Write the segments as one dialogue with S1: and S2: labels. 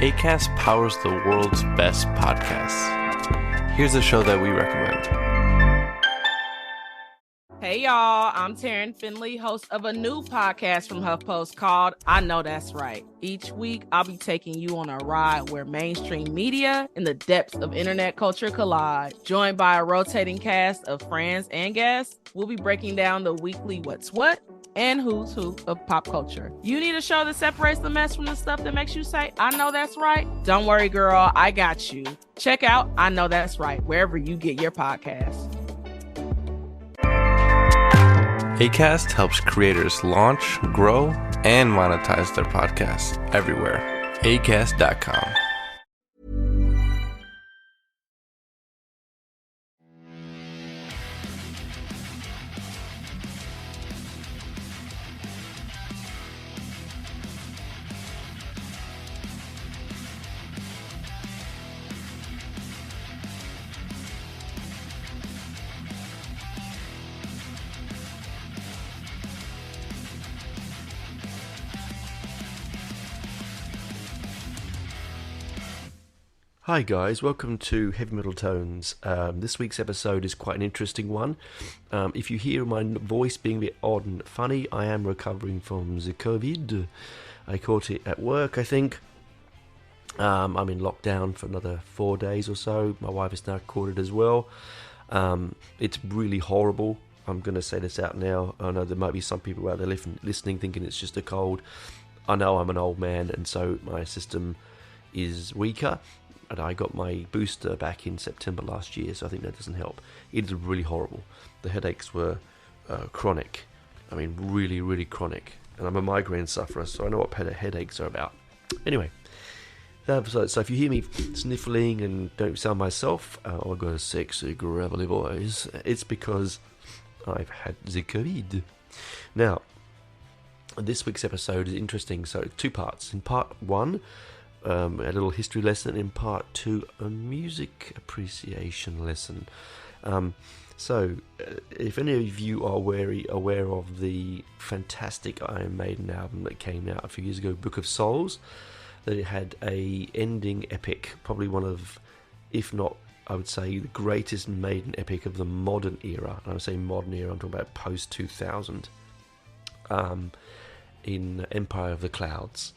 S1: Acast powers the world's best podcasts. Here's a show that we recommend.
S2: Hey y'all, I'm Taryn Finley, host of a new podcast from HuffPost called I Know That's Right. Each week, I'll be taking you on a ride where mainstream media and the depths of internet culture collide. Joined by a rotating cast of friends and guests, we'll be breaking down the weekly what's what and who's who of pop culture. You need a show that separates the mess from the stuff that makes you say, I know that's right? Don't worry, girl, I got you. Check out I Know That's Right, wherever you get your podcasts.
S1: Acast helps creators launch, grow, and monetize their podcasts everywhere. Acast.com. Hi guys, welcome to Heavy Metal Tones. This week's episode is quite an interesting one. If you hear my voice being a bit odd and funny, I am recovering from the COVID. I caught it at work, I think. I'm in lockdown for another 4 days or so. My wife has now caught it as well. It's really horrible. I'm going to say this out now. I know there might be some people out there listening thinking it's just a cold. I know I'm an old man and so my system is weaker. And I got my booster back in September last year, so I think that doesn't help. It is really horrible. The headaches were chronic. I mean, really, really chronic. And I'm a migraine sufferer, so I know what headaches are about. Anyway, so if you hear me sniffling and don't sound myself, I've got a sexy, gravelly voice, it's because I've had the COVID. Now, this week's episode is interesting, so 2 parts. In part 1, a little history lesson. In part 2, a music appreciation lesson. So, if any of you are aware of the fantastic Iron Maiden album that came out a few years ago, Book of Souls, that it had a ending epic, probably one of, if not, I would say, the greatest Maiden epic of the modern era. And I would say modern era, I'm talking about post-2000, in Empire of the Clouds.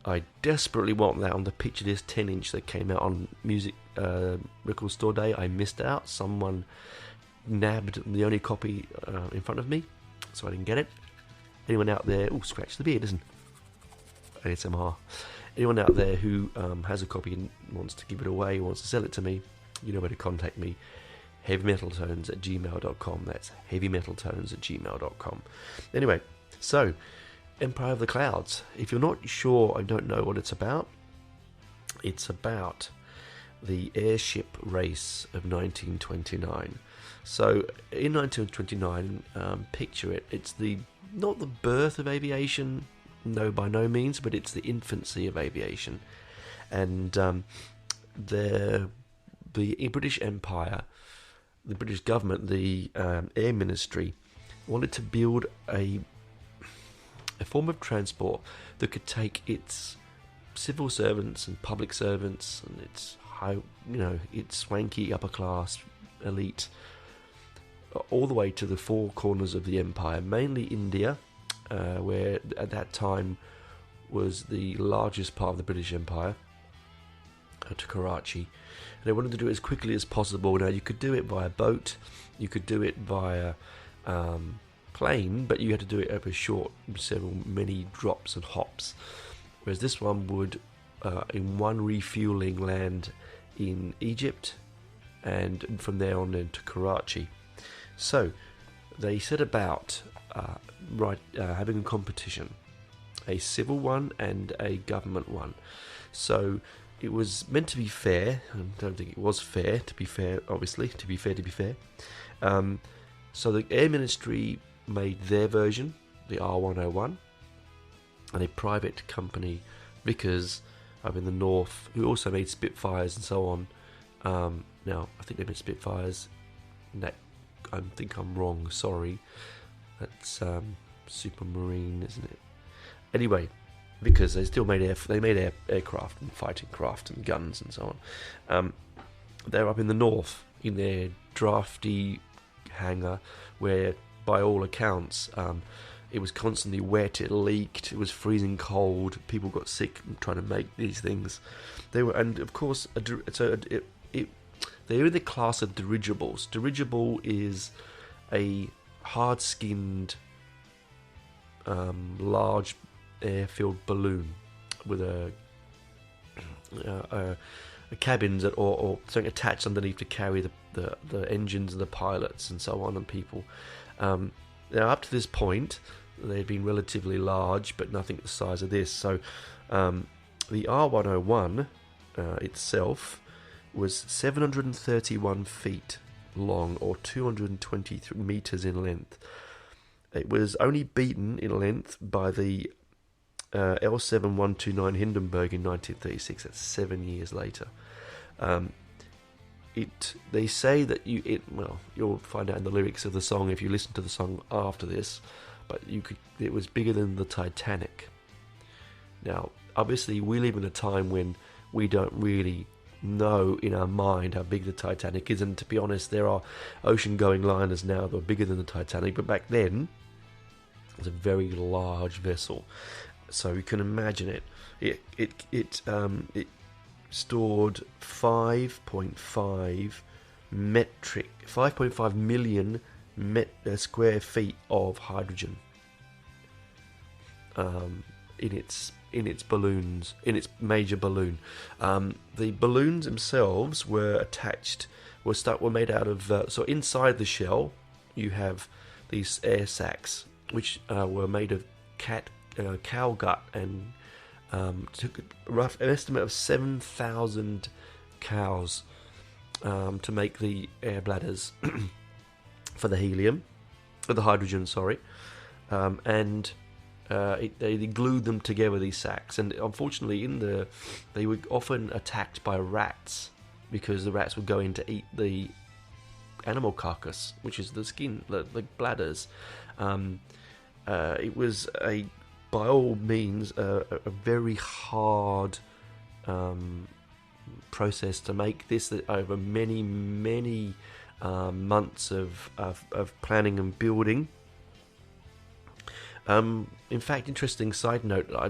S1: I desperately want that on the picture disc 10-inch that came out on Music Record Store Day. I missed out. Someone nabbed the only copy in front of me, so I didn't get it. Anyone out there... Oh, scratch the beard, isn't it? ASMR. Anyone out there who has a copy and wants to give it away, wants to sell it to me, you know where to contact me. heavymetaltones@gmail.com. That's heavymetaltones@gmail.com. Anyway, so... Empire of the Clouds. If you're not sure, I don't know what it's about the airship race of 1929. So in 1929, picture it, it's not the birth of aviation, no, by no means, but it's the infancy of aviation. And the British Empire, the British government, the Air Ministry, wanted to build a form of transport that could take its civil servants and public servants and its its swanky upper class elite all the way to the 4 corners of the empire, mainly India, where at that time was the largest part of the British Empire, to Karachi. And they wanted to do it as quickly as possible. Now, you could do it via boat, you could do it via plane, but you had to do it over many drops and hops, whereas this one would in one refueling land in Egypt and from there on then to Karachi. So they set about having a competition, a civil one and a government one. So it was meant to be fair. I don't think it was fair, to be fair, obviously, to be fair. So the Air Ministry made their version, the R101, and a private company, Vickers, up in the north, who also made Spitfires and so on. Now, I think they made Spitfires. I think I'm wrong, sorry. That's Supermarine, isn't it? Anyway, because they still made aircraft and fighting craft and guns and so on. They're up in the north in their drafty hangar, where by all accounts it was constantly wet, it leaked, it was freezing cold, people got sick trying to make these things. They're in the class of dirigibles. Dirigible is a hard-skinned, large air-filled balloon with a cabins or something attached underneath to carry the engines and the pilots and so on and people. Now, up to this point, they've been relatively large, but nothing the size of this. So, the R101 itself was 731 feet long, or 223 meters in length. It was only beaten in length by the L7129 Hindenburg in 1936. That's 7 years later. They say that you'll find out in the lyrics of the song if you listen to the song after this, but it was bigger than the Titanic. Now, obviously, we live in a time when we don't really know in our mind how big the Titanic is, and to be honest, there are ocean-going liners now that are bigger than the Titanic, but back then it was a very large vessel, so you can imagine it. It stored 5.5 million square feet of hydrogen in its balloons, in its major balloon. The balloons themselves were made out of so inside the shell you have these air sacs, which were made of cow gut, and took an estimate of 7,000 cows to make the air bladders for the hydrogen, and they glued them together, these sacks, and unfortunately they were often attacked by rats, because the rats would go in to eat the animal carcass, which is the skin, the bladders. It was by all means a very hard process to make this, over many months of planning and building. In fact, interesting side note, I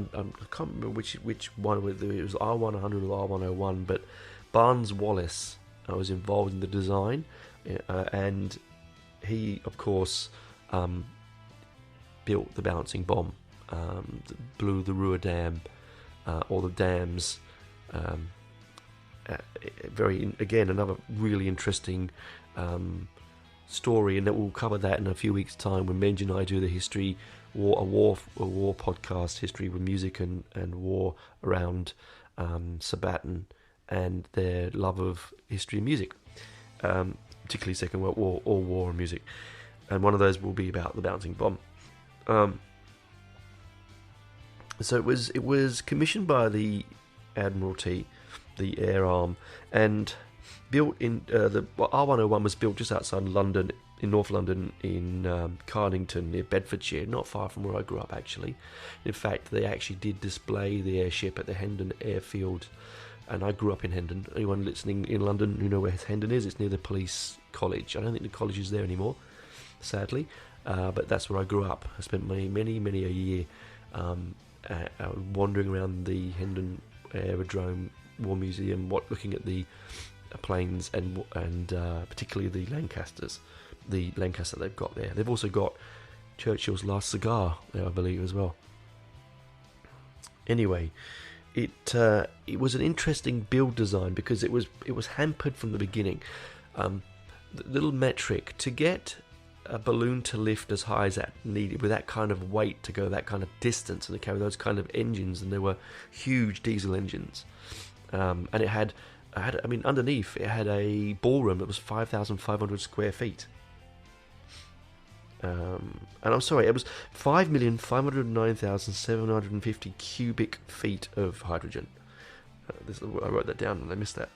S1: can't remember which one, whether it was R100 or R101, but Barnes Wallis was involved in the design, and he, of course, built the bouncing bomb, blew the Ruhr Dam, or the dams. Another really interesting story, and we'll cover that in a few weeks' time when Benji and I do the war podcast, history with music and war around Sabaton and their love of history and music, particularly Second World War, or war and music. And one of those will be about the bouncing bomb. So it was commissioned by the Admiralty, the Air Arm, and built in the R101 was built just outside London, in North London, in Carlington, near Bedfordshire, not far from where I grew up, actually. In fact, they actually did display the airship at the Hendon Airfield, and I grew up in Hendon. Anyone listening in London who know where Hendon is, it's near the police college. I don't think the college is there anymore, sadly, but that's where I grew up. I spent many a year wandering around the Hendon Aerodrome War Museum, looking at the planes and particularly the Lancasters. The Lancaster they've got there. They've also got Churchill's last cigar there, I believe, as well. Anyway, it was an interesting build design because it was hampered from the beginning. The little metric to get a balloon to lift as high as that needed, with that kind of weight, to go that kind of distance and to carry those kind of engines, and they were huge diesel engines. And it had underneath it had a ballroom that was 5,500 square feet. And I'm sorry, it was 5,509,750 cubic feet of hydrogen. I wrote that down and I missed that.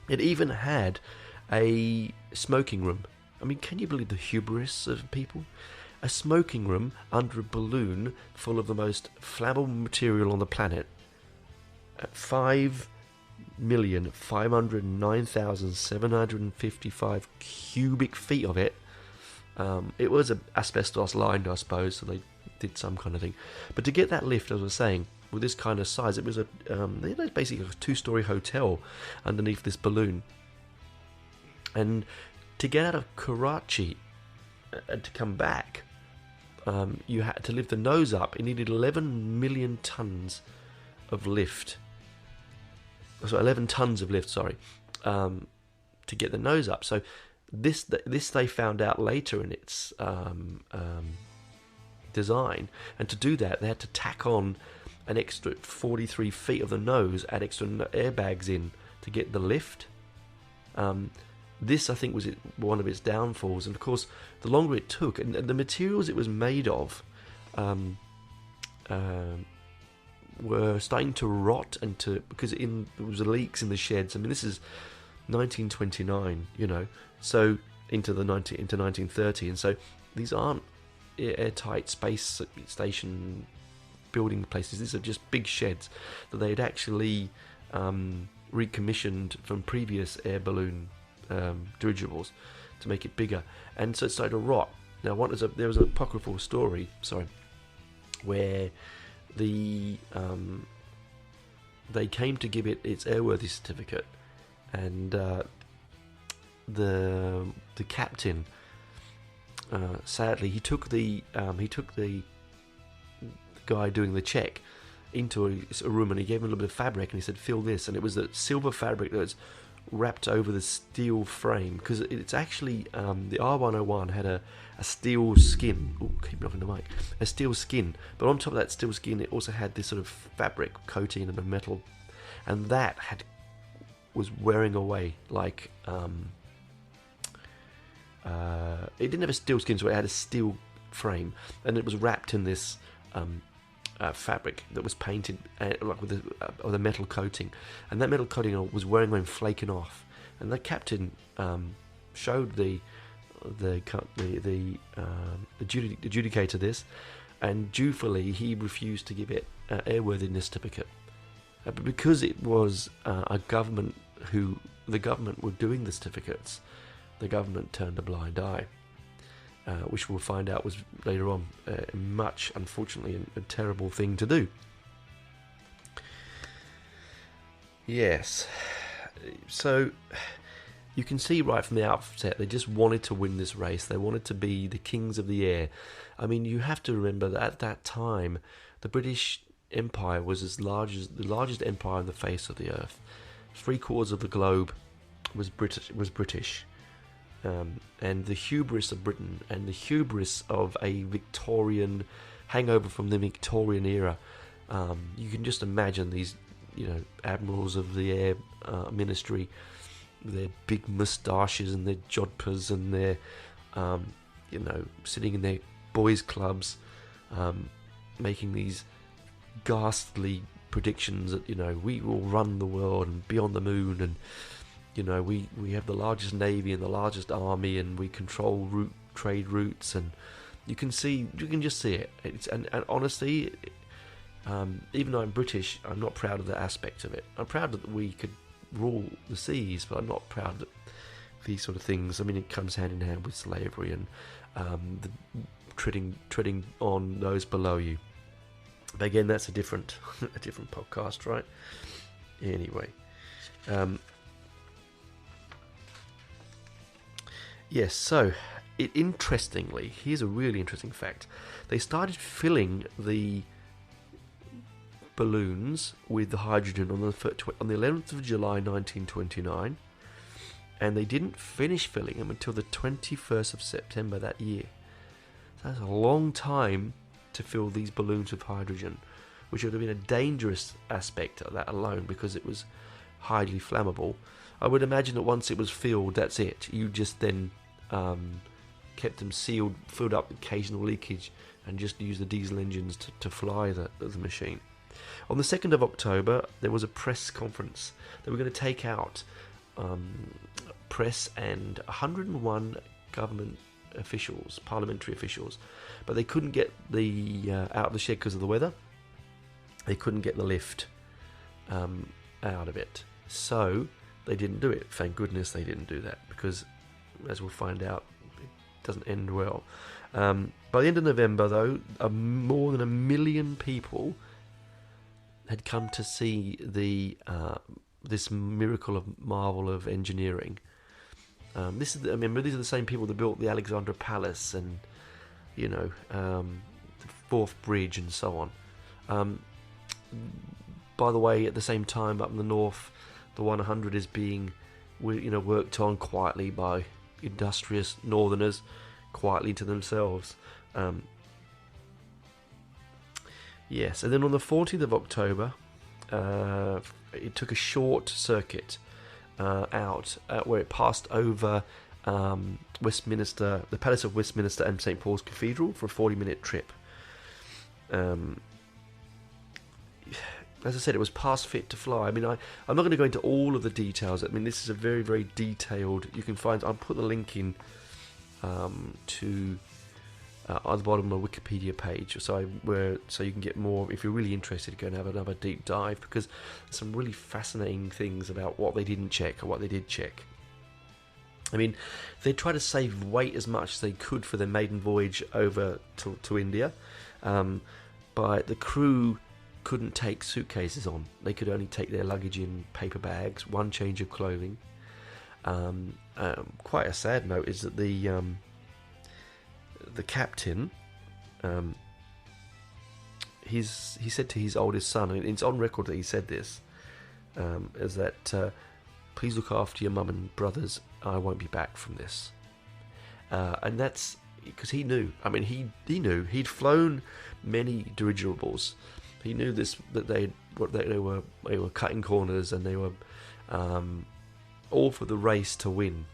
S1: It even had a smoking room. I mean, can you believe the hubris of people? a smoking room under a balloon full of the most flammable material on the planet. At 5,509,755 cubic feet of it. It was asbestos lined, I suppose, so they did some kind of thing. But to get that lift, as I was saying, with this kind of size, it was basically a 2-story hotel underneath this balloon. And to get out of Karachi and to come back, you had to lift the nose up. It needed 11 million tons of lift. So 11 tons of lift, sorry, to get the nose up. So this they found out later in its design, and to do that they had to tack on an extra 43 feet of the nose, add extra airbags in to get the lift. This, I think, was one of its downfalls, and of course the longer it took, and the materials it was made of were starting to rot, because there was leaks in the sheds. I mean, this is 1929, so into 1930, and so these aren't airtight space station building places. These are just big sheds that they had actually recommissioned from previous air balloon dirigibles to make it bigger, and so it started to rot. Now, there was an apocryphal story, where they came to give it its airworthy certificate, and the captain, sadly, he took the guy doing the check into a room, and he gave him a little bit of fabric, and he said, "Fill this," and it was the silver fabric that was wrapped over the steel frame, because it's actually the R101 had a steel skin. Oh, keep knocking the mic. A steel skin, but on top of that steel skin, it also had this sort of fabric coating of metal, and that was wearing away like it didn't have a steel skin, so it had a steel frame, and it was wrapped in this fabric that was painted like with a metal coating, and that metal coating was wearing away and flaking off. And the captain showed the adjudicator this, and dutifully he refused to give it airworthiness certificate, but because it was the government were doing the certificates, the government turned a blind eye. Which we'll find out was later on unfortunately, a terrible thing to do. Yes. So you can see right from the outset, they just wanted to win this race. They wanted to be the kings of the air. I mean, you have to remember that at that time, the British Empire was the largest empire on the face of the earth. 3/4 of the globe was British. And the hubris of Britain, and the hubris of a Victorian hangover from the Victorian era. You can just imagine these, admirals of the air ministry, their big moustaches and their jodhpurs and their, sitting in their boys' clubs, making these ghastly predictions that, we will run the world and be on the moon, and we have the largest navy and the largest army, and we control trade routes, and you can just see it. And honestly, even though I'm British, I'm not proud of that aspect of it. I'm proud that we could rule the seas, but I'm not proud that these sort of things. I mean, it comes hand in hand with slavery and the treading on those below you. But again, that's a different podcast, right? Anyway. Yes, so interestingly, here's a really interesting fact. They started filling the balloons with the hydrogen on the 11th of July 1929, and they didn't finish filling them until the 21st of September that year. So that's a long time to fill these balloons with hydrogen, which would have been a dangerous aspect of that alone, because it was highly flammable. I would imagine that once it was filled, that's it. You just then kept them sealed, filled up with occasional leakage, and just used the diesel engines to fly the machine. On the 2nd of October, there was a press conference. They were going to take out press and 101 government officials, parliamentary officials, but they couldn't get the out of the shed because of the weather. They couldn't get the lift out of it, so they didn't do it. Thank goodness they didn't do that, because as we'll find out, it doesn't end well. By the end of November, though, more than 1 million people had come to see this miracle of marvel of engineering. Remember, these are the same people that built the Alexandra Palace and, the Forth Bridge and so on. By the way, at the same time, up in the north, the 100 is being, worked on quietly by industrious northerners, quietly to themselves. Yes, and then on the 14th of October, it took a short circuit out where it passed over Westminster, the Palace of Westminster and St. Paul's Cathedral for a 40-minute trip. As I said, it was past fit to fly. I mean, I'm not going to go into all of the details. I mean, this is a very, very detailed. You can find. I'll put the link in to at the bottom of the Wikipedia page, so you can get more if you're really interested. Go and have another deep dive, because there's some really fascinating things about what they didn't check or what they did check. I mean, they tried to save weight as much as they could for their maiden voyage over to India, but the crew couldn't take suitcases on. They could only take their luggage in paper bags, one change of clothing. Quite a sad note is that the captain, he said to his oldest son, and it's on record that he said this, is that please look after your mum and brothers. I won't be back from this, and that's because he knew. I mean, he knew he'd flown many dirigibles. He knew that they were cutting corners, and they were all for the race to win.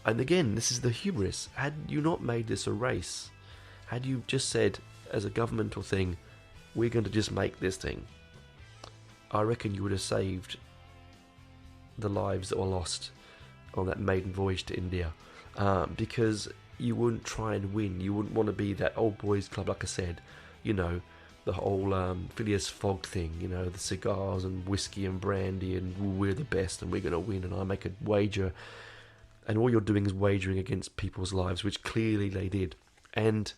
S1: And again, this is the hubris. Had you not made this a race, had you just said as a governmental thing, we're going to just make this thing, I reckon you would have saved the lives that were lost on that maiden voyage to India, because you wouldn't try and win. You wouldn't want to be that old boys club, like I said, the whole Phileas Fogg thing, the cigars and whiskey and brandy, and we're the best and we're going to win, and I make a wager, and all you're doing is wagering against people's lives, which clearly they did, and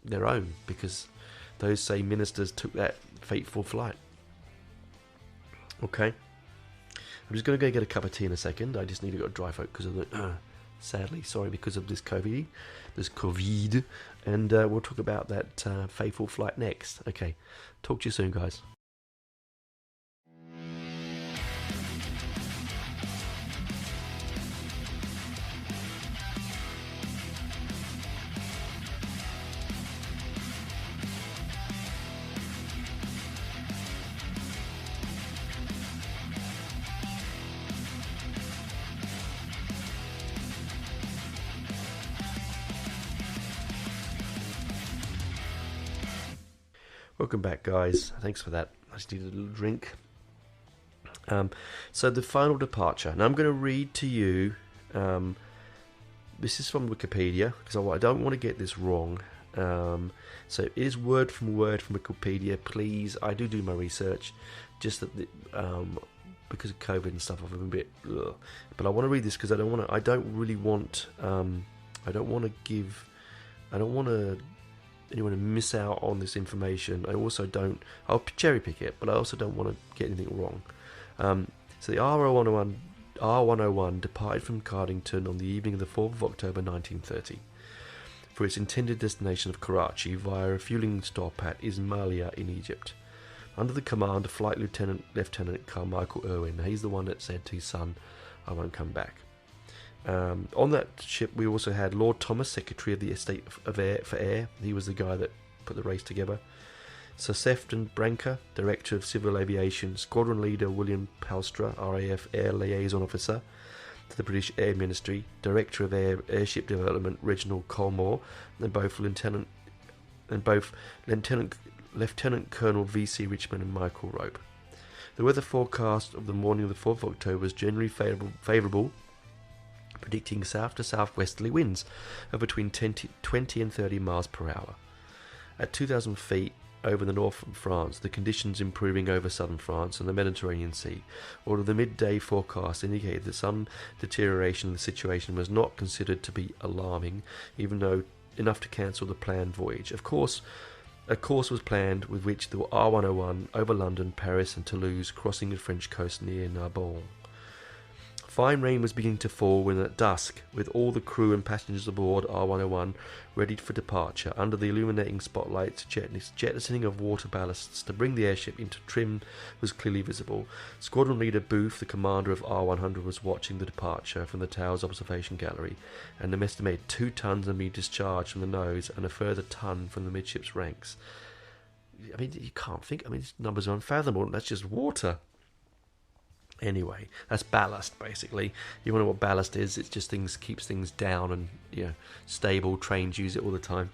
S1: their own, because those same ministers took that fateful flight. Okay, I'm just going to go get a cup of tea in a second. I just need to go dry throat because of the because of this COVID, and we'll talk about that fateful flight next. Okay, talk to you soon, guys. Welcome back, guys. Thanks for that. I just needed a little drink. So the final departure. Now I'm going to read to you. This is from Wikipedia, because I don't want to get this wrong. So it is word from Wikipedia. Please, I do my research. Just that because of COVID and stuff, I've been a bit. But I want to read this because I don't want anyone to miss out on this information. I'll cherry pick it, but I also don't want to get anything wrong. So the R101 departed from Cardington on the evening of the 4th of October 1930 for its intended destination of Karachi via a fueling stop at Ismailia in Egypt, under the command of Flight Lieutenant Carmichael Irwin. He's the one that said to his son, I won't come back. On that ship we also had Lord Thomas, Secretary of the Estate of Air. He was the guy that put the race together. Sir Sefton Branca, Director of Civil Aviation. Squadron Leader William Palstra, RAF Air Liaison Officer to the British Air Ministry. Director of Airship Development Reginald Colmore, and both Lieutenant Colonel V.C. Richmond and Michael Rope. The weather forecast of the morning of the 4th of October was generally favourable, predicting south to southwesterly winds of between 20 and 30 miles per hour. At 2,000 feet over the north of France, the conditions improving over southern France and the Mediterranean Sea, although the midday forecast indicated that some deterioration in the situation was not considered to be alarming, even though enough to cancel the planned voyage. Of course, a course was planned with which the R101 over London, Paris and Toulouse, crossing the French coast near Narbonne. Fine rain was beginning to fall when at dusk, with all the crew and passengers aboard R101 ready for departure, under the illuminating spotlights, jettisoning of water ballasts to bring the airship into trim was clearly visible. Squadron leader Booth, the commander of R100, was watching the departure from the tower's observation gallery, and an estimated 2 tons of being discharged from the nose and a further ton from the midships ranks. I mean, you can't think. I mean, these numbers are unfathomable. That's just water. Anyway, that's ballast, basically. You wonder what ballast is. It's just keeps things down and, stable. Trains use it all the time.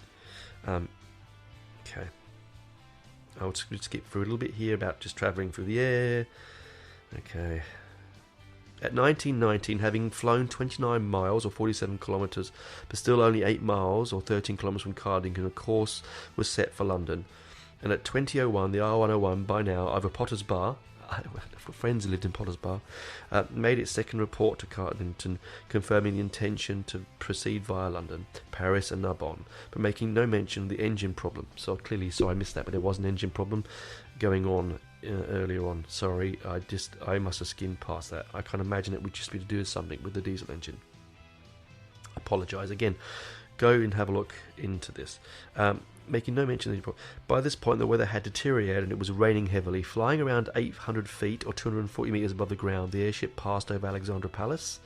S1: Okay. I'll just skip through a little bit here about just travelling through the air. Okay. At 1919, having flown 29 miles or 47 kilometres, but still only 8 miles or 13 kilometres from Cardington, a course was set for London. And at 20:01, the R101, by now over Potter's Bar, friends who lived in Potter's Bar, made its second report to Cardington, confirming the intention to proceed via London, Paris and Narbonne, but making no mention of the engine problem. So I missed that, but there was an engine problem going on earlier on. Sorry, I must have skimmed past that. I can't imagine it would just be to do something with the diesel engine. Apologise again. Go and have a look into this. Making no mention of the problem. By this point, the weather had deteriorated and it was raining heavily. Flying around 800 feet or 240 metres above the ground, the airship passed over Alexandra Palace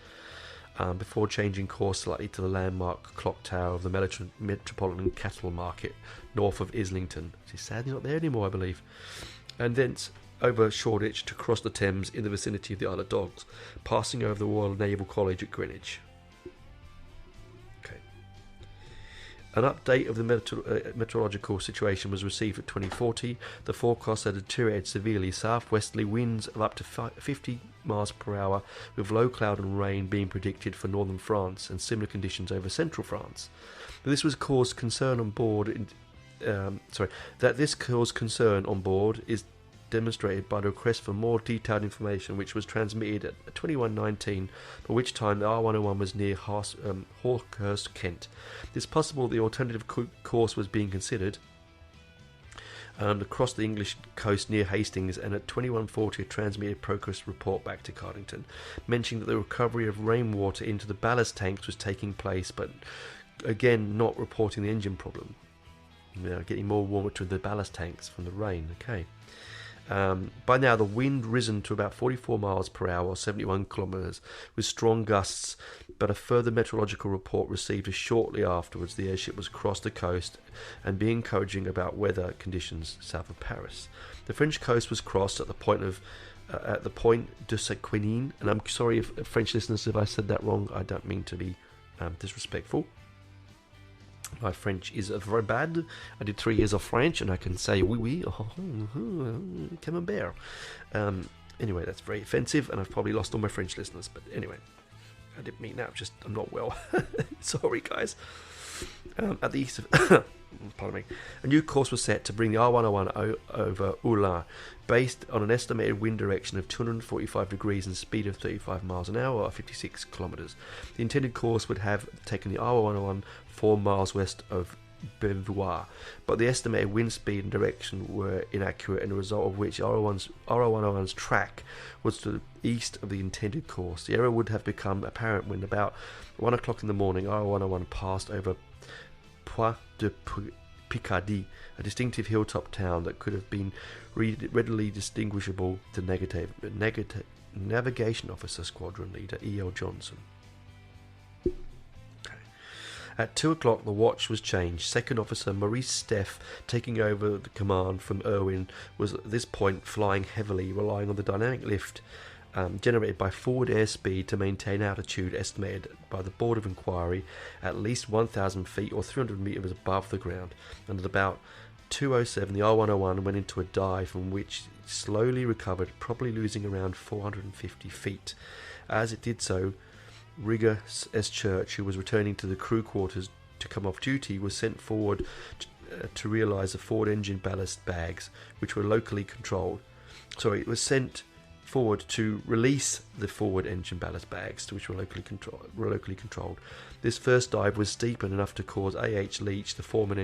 S1: before changing course slightly to the landmark clock tower of the Metropolitan Cattle Market north of Islington, which is sadly not there anymore, I believe, and thence over Shoreditch to cross the Thames in the vicinity of the Isle of Dogs, passing over the Royal Naval College at Greenwich. An update of the meteorological situation was received at 2040. The forecast had deteriorated severely. Southwesterly winds of up to 50 miles per hour, with low cloud and rain being predicted for northern France and similar conditions over central France. This was caused concern on board. This caused concern on board is demonstrated by the request for more detailed information, which was transmitted at 21:19, by which time the R101 was near Hawkhurst, Kent. It is possible the alternative course was being considered across the English coast near Hastings, and at 21:40 a transmitted progress report back to Cardington, mentioning that the recovery of rainwater into the ballast tanks was taking place, but again not reporting the engine problem. Getting more water to the ballast tanks from the rain. Okay. By now, the wind risen to about 44 miles per hour, or 71 kilometres, with strong gusts, but a further meteorological report received shortly afterwards. The airship was across the coast and be encouraging about weather conditions south of Paris. The French coast was crossed at the point de Sequinin, and I'm sorry if French listeners if I said that wrong. I don't mean to be disrespectful. My French is very bad. I did 3 years of French and I can say oui, camembert. Anyway, that's very offensive and I've probably lost all my French listeners. But anyway, I didn't mean that. I'm not well. Sorry, guys. At the east of... pardon me. A new course was set to bring the R101 over Ullin, based on an estimated wind direction of 245 degrees and speed of 35 miles an hour or 56 kilometres. The intended course would have taken the R101 4 miles west of Beauvoir, but the estimated wind speed and direction were inaccurate, and the result of which R101's track was to the east of the intended course. The error would have become apparent when about 1 o'clock in the morning R101 passed over Poix de Picardie, a distinctive hilltop town that could have been readily distinguishable to Navigation Officer Squadron Leader E.L. Johnson. At 2 o'clock, the watch was changed. Second Officer Maurice Steff, taking over the command from Irwin, was at this point flying heavily, relying on the dynamic lift generated by forward airspeed to maintain altitude estimated by the Board of Inquiry at least 1,000 feet or 300 metres above the ground. And at about 2:07, the R101 went into a dive from which it slowly recovered, probably losing around 450 feet. As it did so, Rigger S. Church, who was returning to the crew quarters to come off duty, was sent forward to realise the forward engine ballast bags, which were locally controlled. Sorry, it was sent forward to release the forward engine ballast bags, which were locally controlled. This first dive was steep enough to cause A.H. Leach, the foreman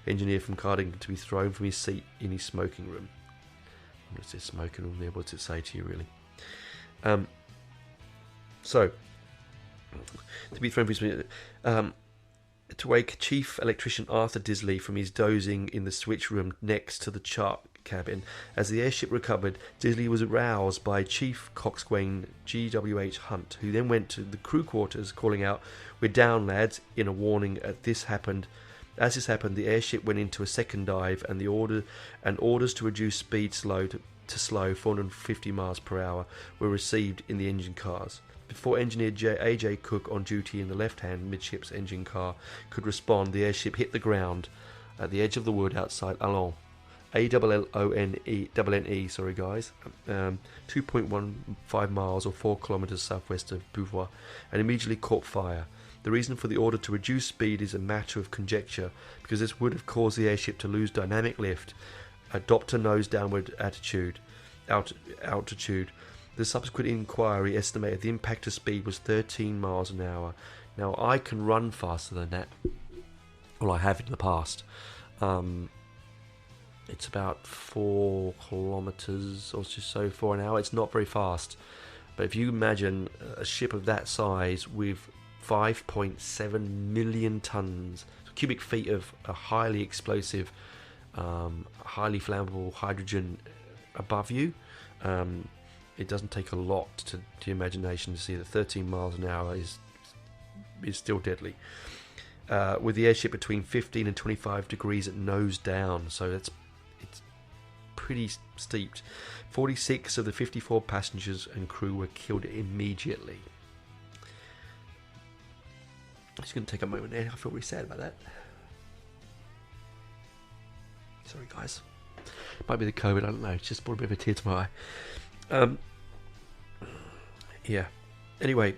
S1: engineer from Cardigan, to be thrown from his seat in his smoking room. What's this smoking room there? What's it say to you, really? So, to be thrown from his to wake Chief Electrician Arthur Disley from his dozing in the switch room next to the chart cabin. As the airship recovered, Disley was aroused by Chief Coxswain G.W.H. Hunt, who then went to the crew quarters calling out, "We're down, lads," in a warning. As this happened, the airship went into a second dive, and orders to reduce speed to 450 miles per hour were received in the engine cars. Before engineer A.J. Cook, on duty in the left-hand midships engine car, could respond, the airship hit the ground at the edge of the wood outside Allon. A-L-L-O-N-E, sorry guys, 2.15 miles or 4 kilometers southwest of Beauvoir, and immediately caught fire. The reason for the order to reduce speed is a matter of conjecture, because this would have caused the airship to lose dynamic lift, adopt a nose downward altitude. The subsequent inquiry estimated the impactor speed was 13 miles an hour. Now, I can run faster than that. Well, I have in the past. It's about 4 kilometers or so for an hour. It's not very fast. But if you imagine a ship of that size with 5.7 million tons, cubic feet of a highly explosive, highly flammable hydrogen above you, it doesn't take a lot to your imagination to see that 13 miles an hour is still deadly. With the airship between 15 and 25 degrees at nose down, so it's pretty steep. 46 of the 54 passengers and crew were killed immediately. I'm just going to take a moment there. I feel really sad about that. Sorry, guys. Might be the COVID, I don't know. It's just brought a bit of a tear to my eye. Yeah. Anyway,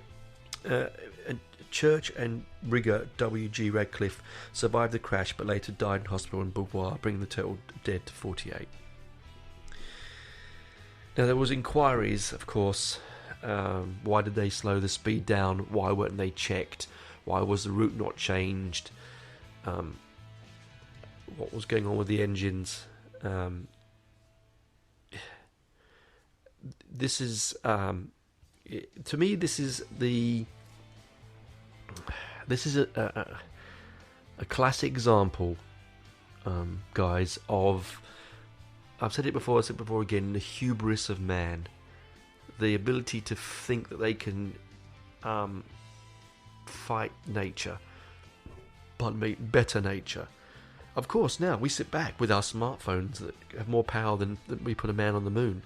S1: Church and rigger W.G. Radcliffe survived the crash but later died in hospital in Beauvoir, bringing the total dead to 48. Now, there was inquiries, of course. Why did they slow the speed down? Why weren't they checked? Why was the route not changed? What was going on with the engines? This is, to me, this is a classic example, guys, of, I've said it before, again, the hubris of man. The ability to think that they can fight nature, but make better nature. Of course, now we sit back with our smartphones that have more power than we put a man on the moon,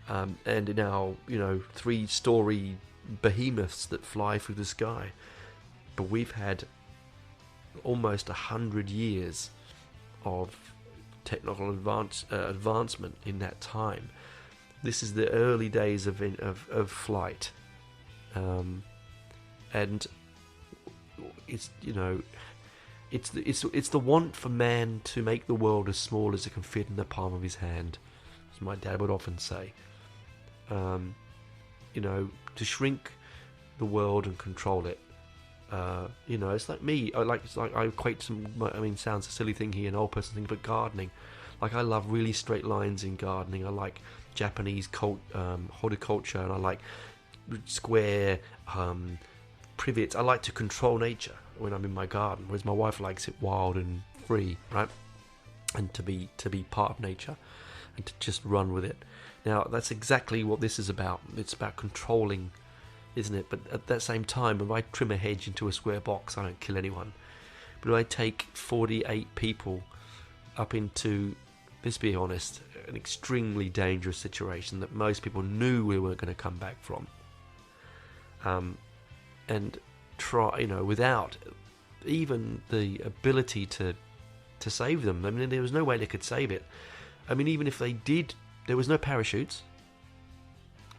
S1: and in our 3-story behemoths that fly through the sky. But we've had almost 100 years of technical advancement in that time. This is the early days of flight, and it's it's the want for man to make the world as small as it can fit in the palm of his hand, as my dad would often say. To shrink the world and control it. It's like me. I equate sounds a silly thing here, an old person thing, but gardening. Like, I love really straight lines in gardening. I like Japanese horticulture, and I like square privets. I like to control nature when I'm in my garden, whereas my wife likes it wild and free, right? And to be part of nature and to just run with it. Now, that's exactly what this is about. It's about controlling, isn't it? But at that same time, if I trim a hedge into a square box, I don't kill anyone. But if I take 48 people up into, let's be honest, an extremely dangerous situation that most people knew we weren't going to come back from, and try, without even the ability to save them. I mean, there was no way they could save it. I mean, even if they did, there was no parachutes,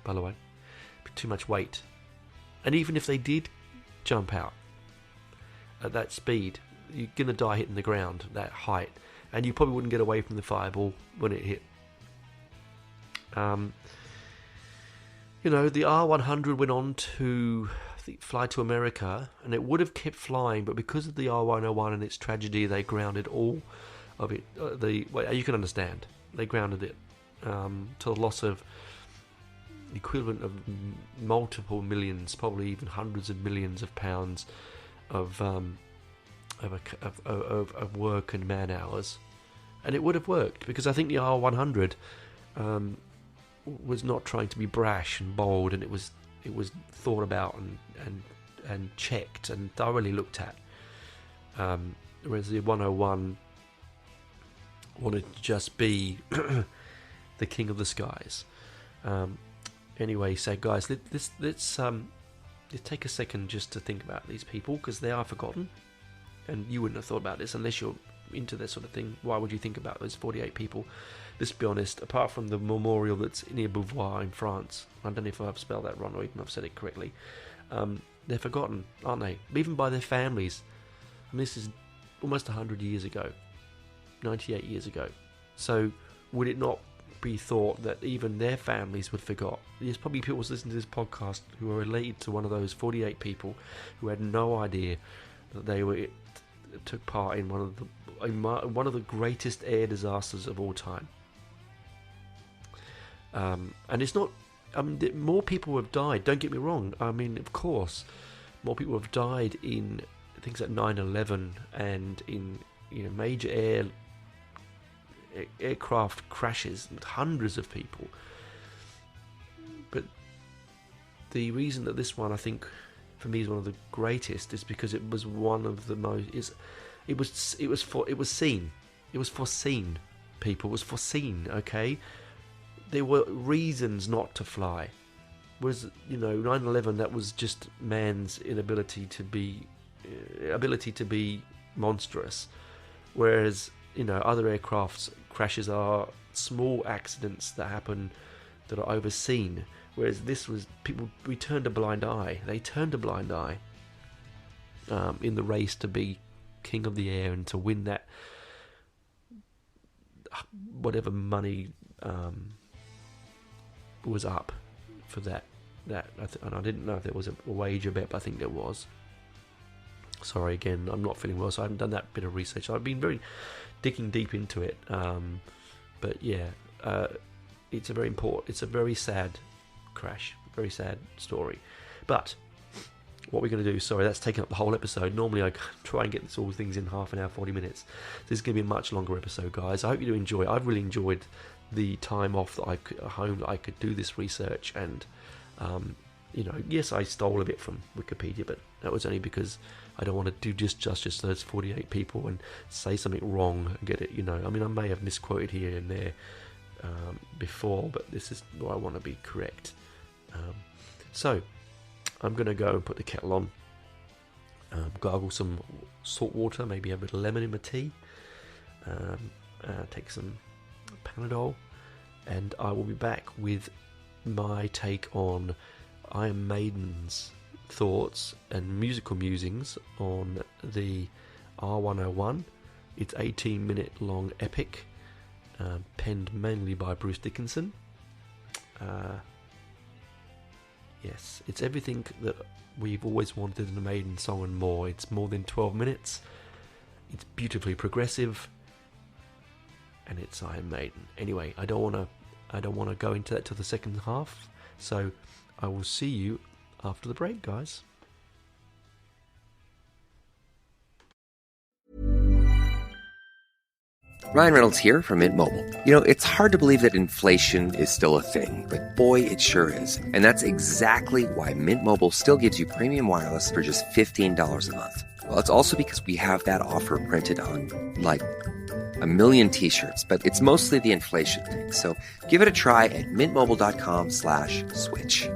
S1: by the way. Too much weight. And even if they did jump out at that speed, you're going to die hitting the ground, that height. And you probably wouldn't get away from the fireball when it hit. You know, the R100 went on to fly to America, and it would have kept flying, but because of the R101 and its tragedy, they grounded all of it. You can understand. They grounded it to the loss of the equivalent of multiple millions, probably even hundreds of millions of pounds of work and man hours. And it would have worked, because I think the R100 was not trying to be brash and bold, and it was thought about and checked and thoroughly looked at. Whereas the 101 wanted to just be the king of the skies. Anyway, so guys, let's take a second just to think about these people, because they are forgotten, and you wouldn't have thought about this unless you're into this sort of thing. Why would you think about those 48 people? Let's be honest, apart from the memorial that's near Beauvoir in France, I don't know if I've spelled that wrong or even I've said it correctly, they're forgotten, aren't they? Even by their families. And this is almost 100 years ago, 98 years ago. So would it not be thought that even their families would forgot? There's probably people listening to this podcast who are related to one of those 48 people who had no idea that they took part in one of the greatest air disasters of all time. And it's not, I mean, more people have died, don't get me wrong. I mean, of course, more people have died in things like 9/11 and in, you know, major aircraft crashes with hundreds of people. But the reason that this one, I think, for me, is one of the greatest is because it was one of the most. It was foreseen. People, it was foreseen. Okay. There were reasons not to fly. Whereas, you know, 9/11, that was just man's ability to be monstrous. Whereas, you know, other aircraft crashes are small accidents that happen that are overseen. Whereas this was, we turned a blind eye. They turned a blind eye in the race to be king of the air and to win that whatever money was up for that. And I didn't know if there was a wager bet, but I think there was. Sorry, again, I'm not feeling well, so I haven't done that bit of research. I've been very digging deep into it, but yeah, it's a very sad crash, very sad story. But what we're going to do, sorry, that's taking up the whole episode. Normally I try and get all things in half an hour, 40 minutes. This is going to be a much longer episode, guys. I hope you do enjoy it. I've really enjoyed the time off that I could do this research, and you know, yes, I stole a bit from Wikipedia, but that was only because I don't want to do just those 48 people and say something wrong and get it, you know. I mean, I may have misquoted here and there before, but this is where I want to be correct. So I'm going to go and put the kettle on, gargle some salt water, maybe have a bit of lemon in my tea, take some Panadol, and I will be back with my take on Iron Maiden's thoughts and musical musings on the R101. It's 18-minute long epic, penned mainly by Bruce Dickinson. Yes, it's everything that we've always wanted in a Maiden song and more. It's more than 12 minutes. It's beautifully progressive, and it's Iron Maiden. Anyway, I don't want to go into that till the second half. So I will see you after the break, guys.
S3: Ryan Reynolds here from Mint Mobile. You know, it's hard to believe that inflation is still a thing, but boy, it sure is. And that's exactly why Mint Mobile still gives you premium wireless for just $15 a month. Well, it's also because we have that offer printed on, like, 1 million t-shirts, but it's mostly the inflation thing. So give it a try at mintmobile.com/switch.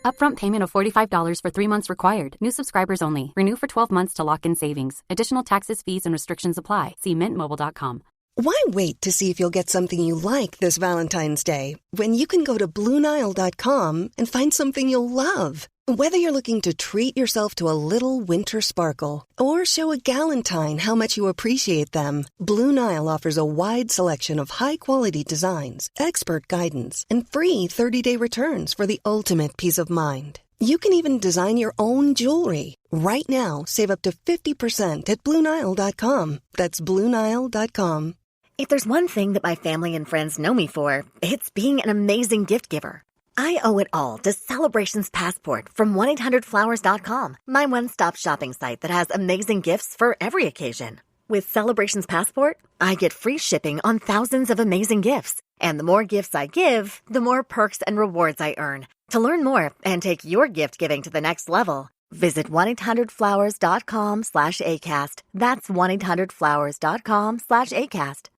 S4: Upfront payment of $45 for 3 months required. New subscribers only. Renew for 12 months to lock in savings. Additional taxes, fees, and restrictions apply. See mintmobile.com.
S5: Why wait to see if you'll get something you like this Valentine's Day when you can go to BlueNile.com and find something you'll love? Whether you're looking to treat yourself to a little winter sparkle or show a galentine how much you appreciate them, Blue Nile offers a wide selection of high-quality designs, expert guidance, and free 30-day returns for the ultimate peace of mind. You can even design your own jewelry. Right now, save up to 50% at BlueNile.com. That's BlueNile.com.
S6: If there's one thing that my family and friends know me for, it's being an amazing gift giver. I owe it all to Celebrations Passport from 1-800-Flowers.com, my one-stop shopping site that has amazing gifts for every occasion. With Celebrations Passport, I get free shipping on thousands of amazing gifts. And the more gifts I give, the more perks and rewards I earn. To learn more and take your gift giving to the next level, visit 1-800-Flowers.com/ACAST. That's 1-800-Flowers.com/ACAST.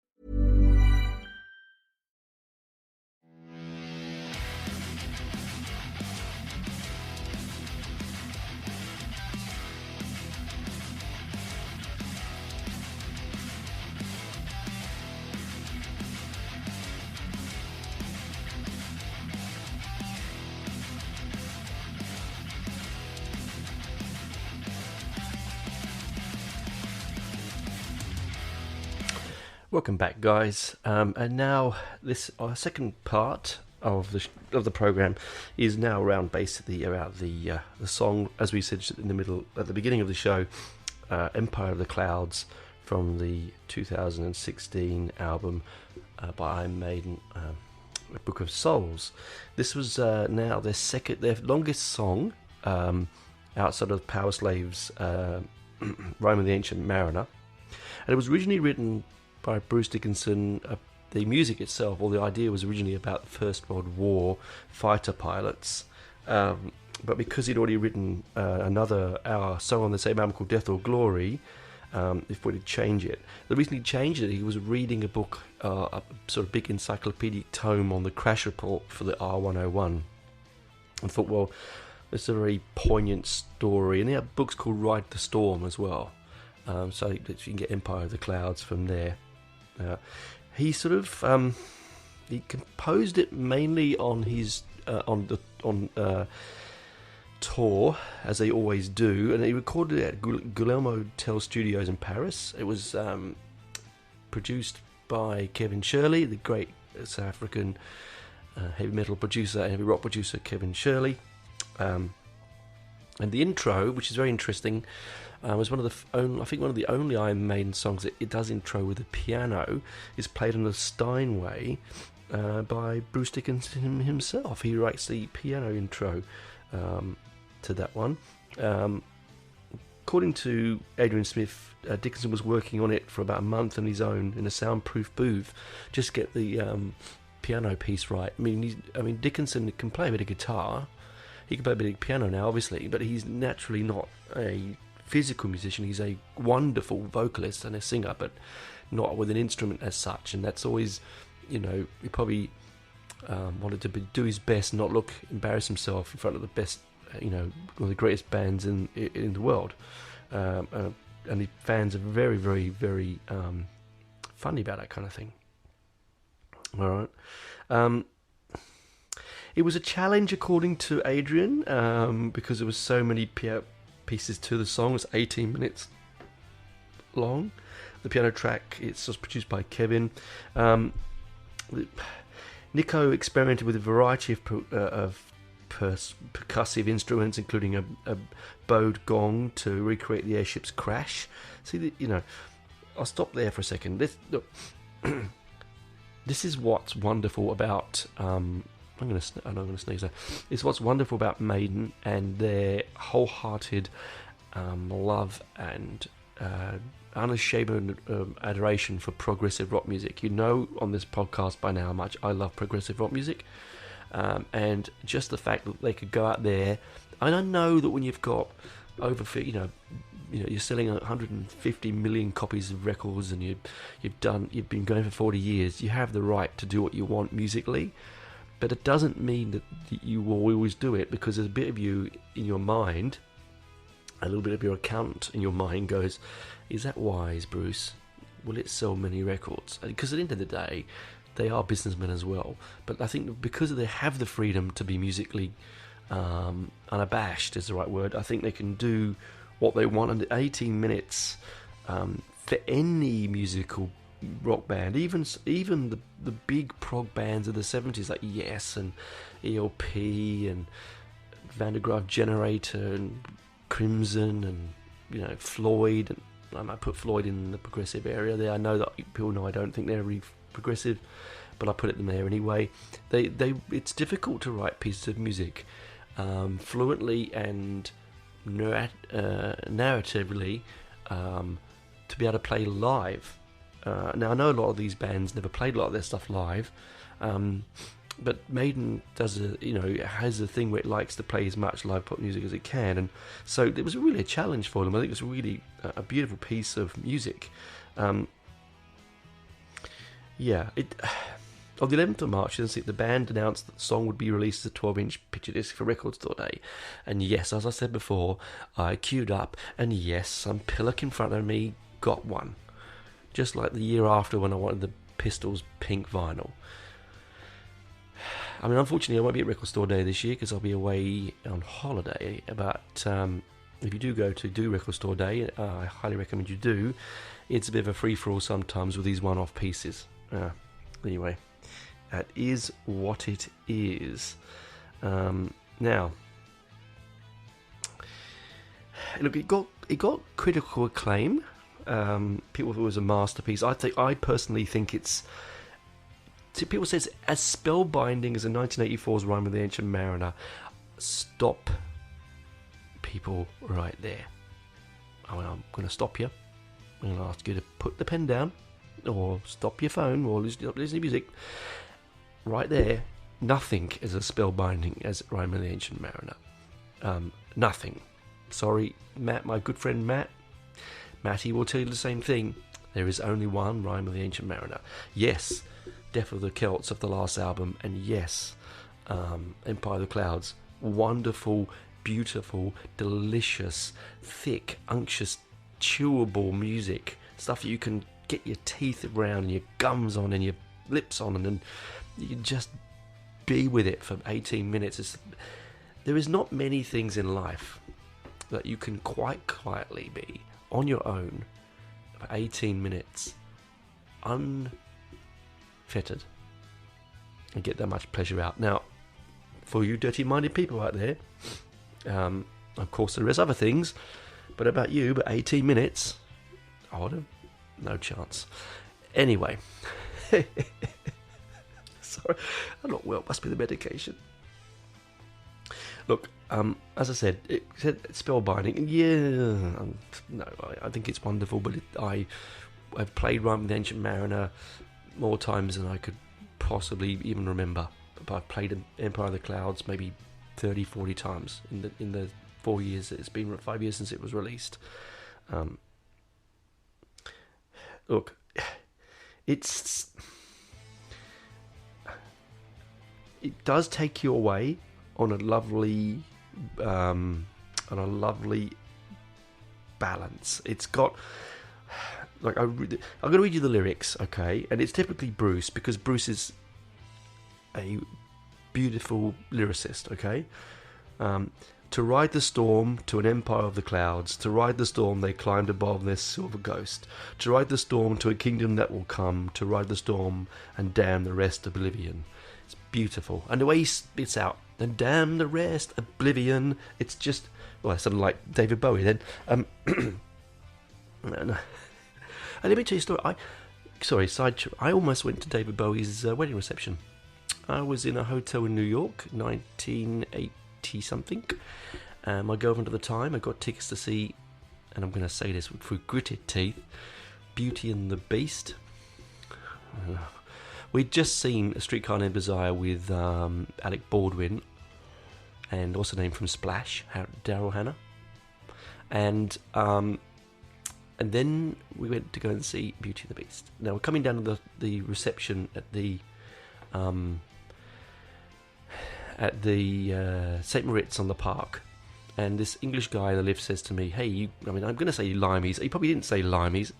S1: Welcome back, guys. And now this our second part of the program is now around basically around the song, as we said in the middle at the beginning of the show, "Empire of the Clouds" from the 2016 album by Iron Maiden, Book of Souls. This was now their longest song outside of Power Slave's Rime of the Ancient Mariner, and it was originally written by Bruce Dickinson. The music itself, or the idea, was originally about the First World War fighter pilots, but because he'd already written another song on the same album called Death or Glory, he thought he'd change it. The reason he changed it, he was reading a book, a sort of big encyclopedic tome on the crash report for the R101, and thought, well, it's a very poignant story, and he had books called Ride the Storm as well, so you can get Empire of the Clouds from there. He sort of he composed it mainly on his on tour, as they always do, and he recorded it at Guillermo Tell Studios in Paris. It was produced by Kevin Shirley, the great South African heavy metal producer and heavy rock producer Kevin Shirley. And the intro, which is very interesting, was one of the only Iron Maiden songs that it does intro with a piano, is played on the Steinway by Bruce Dickinson himself. He writes the piano intro to that one. According to Adrian Smith, Dickinson was working on it for about a month on his own in a soundproof booth, just to get the piano piece right. I mean, Dickinson can play a bit of guitar. He can play a bit of piano now, obviously, but he's naturally not a physical musician. He's a wonderful vocalist and a singer, but not with an instrument as such. And that's always, he probably wanted to do his best, not embarrass himself in front of the best, one of the greatest bands in the world. And the fans are very, very, very funny about that kind of thing. All right. It was a challenge, according to Adrian, because there was so many pieces to the song. It's 18 minutes long. The piano track, it's just produced by Kevin. Nico experimented with a variety of percussive instruments, including a bowed gong to recreate the airship's crash. See, I'll stop there for a second. This is what's wonderful about. I'm going to sneeze there. It's what's wonderful about Maiden and their wholehearted love and unashamed adoration for progressive rock music. You know on this podcast by now how much I love progressive rock music, and just the fact that they could go out there. And I know that when you've got over, you're selling 150 million copies of records, and you've been going for 40 years. You have the right to do what you want musically. But it doesn't mean that you will always do it, because there's a bit of you in your mind, a little bit of your accountant in your mind goes, is that wise, Bruce? will it sell many records? Because at the end of the day, they are businessmen as well. But I think because they have the freedom to be musically unabashed, is the right word. I think they can do what they want. And 18 minutes for any musical rock band, even the big prog bands of the 70s like Yes and ELP and Van der Graaf Generator and Crimson and Floyd, and I might put Floyd in the progressive area there. I know that people know I don't think they're really progressive, but I put it in there anyway. It's difficult to write pieces of music fluently and narratively to be able to play live. Now I know a lot of these bands never played a lot of their stuff live, but Maiden does has a thing where it likes to play as much live pop music as it can, and so it was really a challenge for them. I think it was really a beautiful piece of music. On the 11th of March, the band announced that the song would be released as a 12-inch picture disc for Record Store Day. And yes, as I said before, I queued up, and yes, some pillock in front of me got one. Just like the year after when I wanted the Pistols pink vinyl. I mean, unfortunately, I won't be at Record Store Day this year because I'll be away on holiday. But if you do Record Store Day, I highly recommend you do. It's a bit of a free-for-all sometimes with these one-off pieces. Anyway, that is what it is. Now, look, it got critical acclaim. People thought it was a masterpiece. I personally think it's. People say it's as spellbinding as a 1984's Rime of the Ancient Mariner. Stop, people, right there. I'm going to stop you. I'm going to ask you to put the pen down, or stop your phone, or listen to music. Right there, nothing is as spellbinding as Rime of the Ancient Mariner. Nothing. Sorry, Matt, my good friend Matt. Matty will tell you the same thing. There is only one Rime of the Ancient Mariner. Yes, Death of the Celts of the last album, and yes, Empire of the Clouds. Wonderful, beautiful, delicious, thick, unctuous, chewable music. Stuff you can get your teeth around and your gums on and your lips on, and then you can just be with it for 18 minutes. There is not many things in life that you can quite quietly be on your own for 18 minutes unfettered and get that much pleasure out. Now, for you dirty-minded people out there, of course there is other things, but about you, but 18 minutes, no chance. Anyway, sorry, I'm not well, must be the medication. Look, as I said, it's spellbinding. Yeah, no, I think it's wonderful, but I've played Rime of the Ancient Mariner more times than I could possibly even remember. But I've played Empire of the Clouds maybe 30, 40 times in the 4 years that it's been, 5 years since it was released. Look, it does take you away on a lovely balance. It's got, like, I'm going to read you the lyrics, okay? And it's typically Bruce, because Bruce is a beautiful lyricist, okay? To ride the storm to an empire of the clouds, to ride the storm they climbed above their silver ghost, to ride the storm to a kingdom that will come, to ride the storm and damn the rest oblivion. It's beautiful. And the way he spits out, and damn the rest oblivion, it's just, well, it sounded like David Bowie then. And let me tell you a story. I almost went to David Bowie's wedding reception. I was in a hotel in New York, 1980 something. My girlfriend at the time, I got tickets to see, and I'm going to say this through gritted teeth, Beauty and the Beast. We'd just seen A Streetcar Named Desire with Alec Baldwin, and what's her name from Splash, Daryl Hannah, and then we went to go and see Beauty and the Beast. Now we're coming down to the reception at the St. Moritz on the Park, And this English guy in the lift says to me, hey, I'm going to say limeys. He probably didn't say limeys,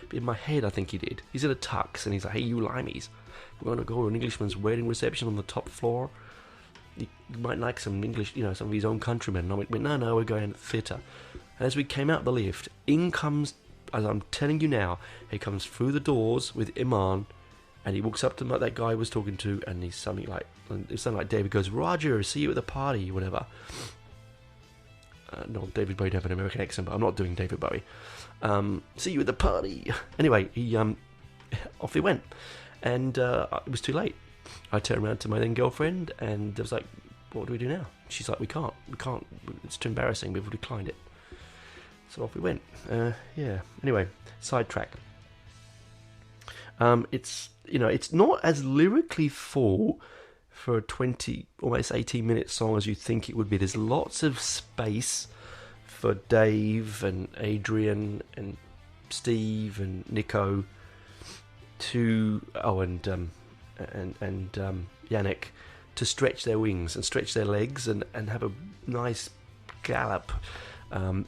S1: but in my head I think he did. He's in a tux, and he's like, hey, you limeys, we're going to go to an Englishman's wedding reception on the top floor. You might like some English, some of his own countrymen. And I went, no, we're going to the theatre. And as we came out the lift, in comes, as I'm telling you now, he comes through the doors with Iman, and he walks up to that guy I was talking to, and he's something like David goes, Roger, see you at the party, whatever. No, David Bowie have an American accent, but I'm not doing David Bowie. See you at the party. Anyway, he off he went, and it was too late. I turned around to my then girlfriend, and I was like, what do we do now? She's like, we can't, it's too embarrassing, we've declined it. So off we went. Anyway, sidetrack. It's not as lyrically full for a 20, almost 18-minute song as you think it would be. There's lots of space for Dave and Adrian and Steve and Nico and Yannick to stretch their wings and stretch their legs and have a nice gallop.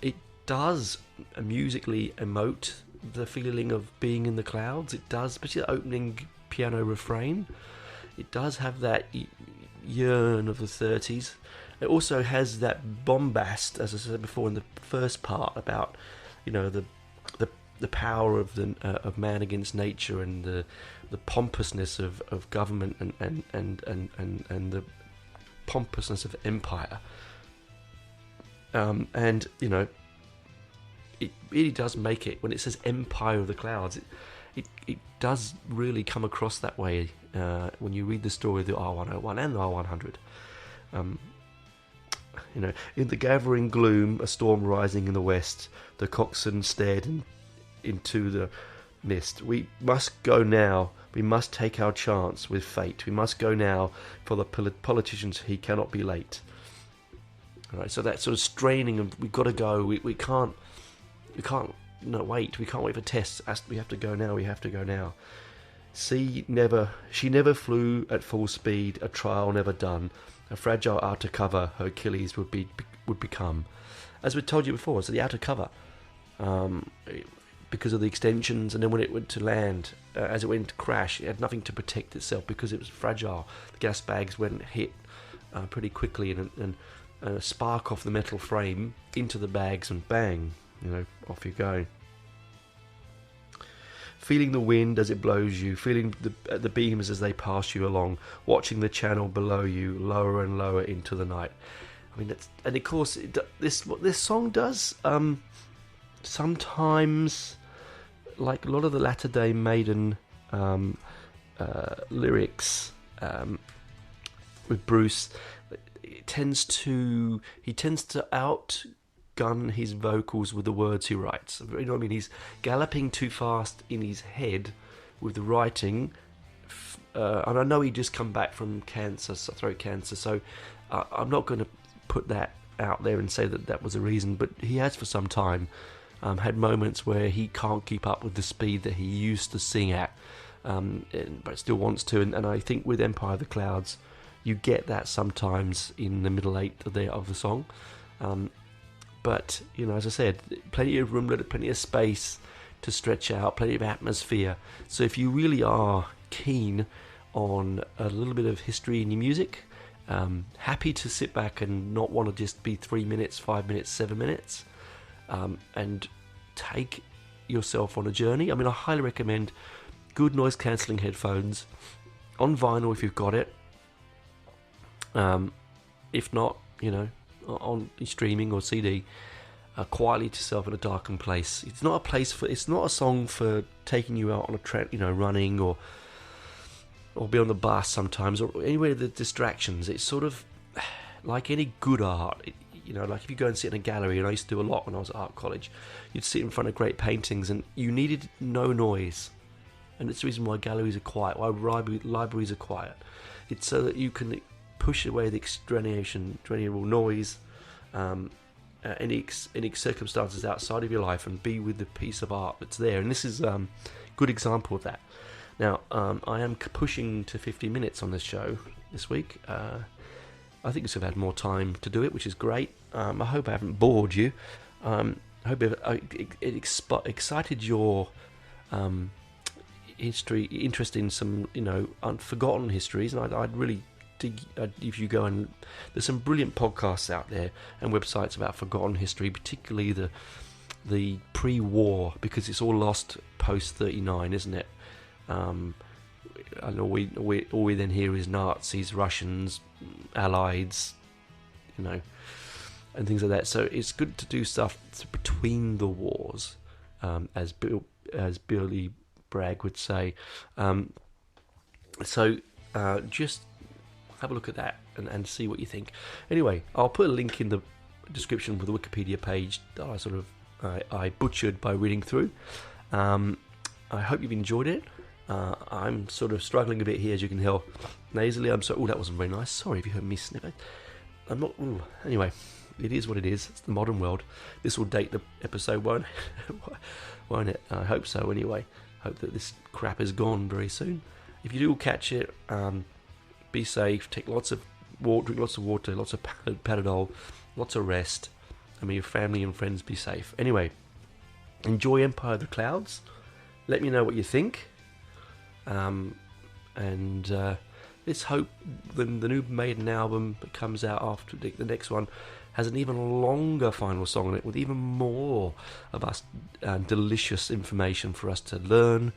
S1: It does musically emote the feeling of being in the clouds. It does, especially the opening piano refrain. It does have that yearn of the 30s. It also has that bombast, as I said before in the first part, about the power of man against nature and the pompousness of government and the pompousness of empire. It really does make it, when it says Empire of the Clouds, it does really come across that way when you read the story of the R101 and the R100. In the gathering gloom, a storm rising in the west, the coxswain stared into the mist. We must go now. We must take our chance with fate. We must go now, for the politicians, he cannot be late. All right, so that sort of straining of, we've got to go. We can't wait. We can't wait for tests. We have to go now. We have to go now. She never flew at full speed. A trial never done. A fragile outer cover her Achilles would become. As we told you before, so the outer cover, because of the extensions, and then when it went to land, as it went to crash, it had nothing to protect itself because it was fragile. The gas bags went hit pretty quickly, and a spark off the metal frame into the bags, and bang, off you go. Feeling the wind as it blows you, feeling the beams as they pass you along, watching the channel below you, lower and lower into the night. I mean, and of course, what this song does, sometimes, like a lot of the latter day Maiden lyrics with Bruce, he tends to outgun his vocals with the words he writes. You know what I mean? He's galloping too fast in his head with the writing, and I know he just come back from throat cancer, so I'm not going to put that out there and say that was a reason, but he has for some time had moments where he can't keep up with the speed that he used to sing at, but still wants to, and I think with Empire of the Clouds you get that sometimes in the middle eight of the song. But, as I said, plenty of room, plenty of space to stretch out, plenty of atmosphere. So if you really are keen on a little bit of history in your music, happy to sit back and not want to just be 3 minutes, 5 minutes, 7 minutes, and take yourself on a journey. I mean, I highly recommend good noise-cancelling headphones, on vinyl if you've got it. If not, on streaming or CD, quietly to yourself in a darkened place. It's not a song for taking you out on a running or be on the bus sometimes, or anywhere the distractions. It's sort of like any good art. Like if you go and sit in a gallery, and I used to do a lot when I was at art college, you'd sit in front of great paintings and you needed no noise. And it's the reason why galleries are quiet, why libraries are quiet. It's so that you can push away the extraneous noise, any circumstances outside of your life, and be with the piece of art that's there. And this is a good example of that. Now, I am pushing to 50 minutes on this show this week, I think I've had more time to do it, which is great. I hope I haven't bored you. I hope it excited your interest in some, unforgotten histories. And I'd really dig if you go and there's some brilliant podcasts out there and websites about forgotten history, particularly the pre-war, because it's all lost post 39, isn't it? I know all we then hear is Nazis, Russians, Allies, and things like that. So it's good to do stuff between the wars, as Billy Bragg would say. So just have a look at that and see what you think. Anyway, I'll put a link in the description for the Wikipedia page that I butchered by reading through. I hope you've enjoyed it. I'm sort of struggling a bit here, as you can hear, nasally. I'm sorry. Oh, that wasn't very nice. Sorry if you heard me sniff it. I'm not. Ooh. Anyway, it is what it is. It's the modern world. This will date the episode, won't it? I hope so. Anyway, hope that this crap is gone very soon. If you do catch it, be safe. Take lots of water. Drink lots of water. Lots of Panadol. Lots of rest. And may your family and friends be safe. Anyway, enjoy Empire of the Clouds. Let me know what you think. Let's hope the new Maiden album that comes out after the next one has an even longer final song on it, with even more of us delicious information for us to learn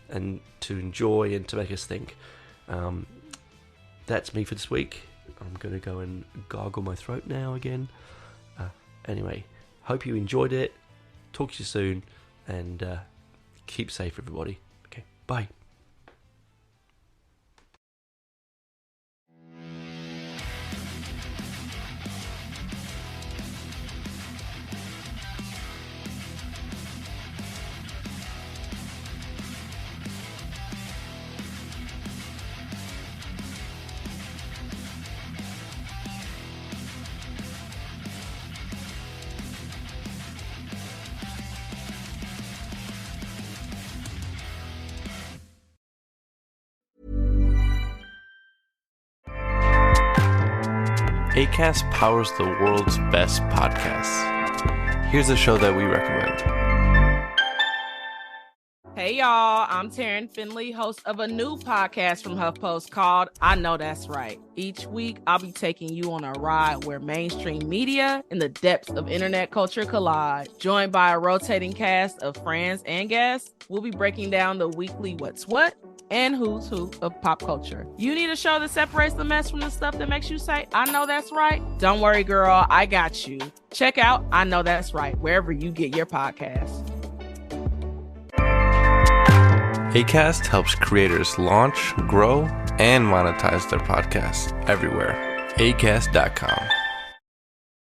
S1: and to enjoy and to make us think. That's me for this week. I'm going to go and gargle my throat now again. Anyway, hope you enjoyed it. Talk to you soon, and keep safe, everybody. Okay, bye.
S7: Acast powers the world's best podcasts. Here's a show that we recommend.
S2: Hey y'all, I'm Taryn Finley, host of a new podcast from HuffPost called I Know That's Right. Each week, I'll be taking you on a ride where mainstream media and the depths of internet culture collide. Joined by a rotating cast of friends and guests, we'll be breaking down the weekly what's what and who's who of pop culture. You need a show that separates the mess from the stuff that makes you say, I know that's right? Don't worry, girl, I got you. Check out I Know That's Right wherever you get your podcasts.
S7: Acast helps creators launch, grow, and monetize their podcasts everywhere. Acast.com.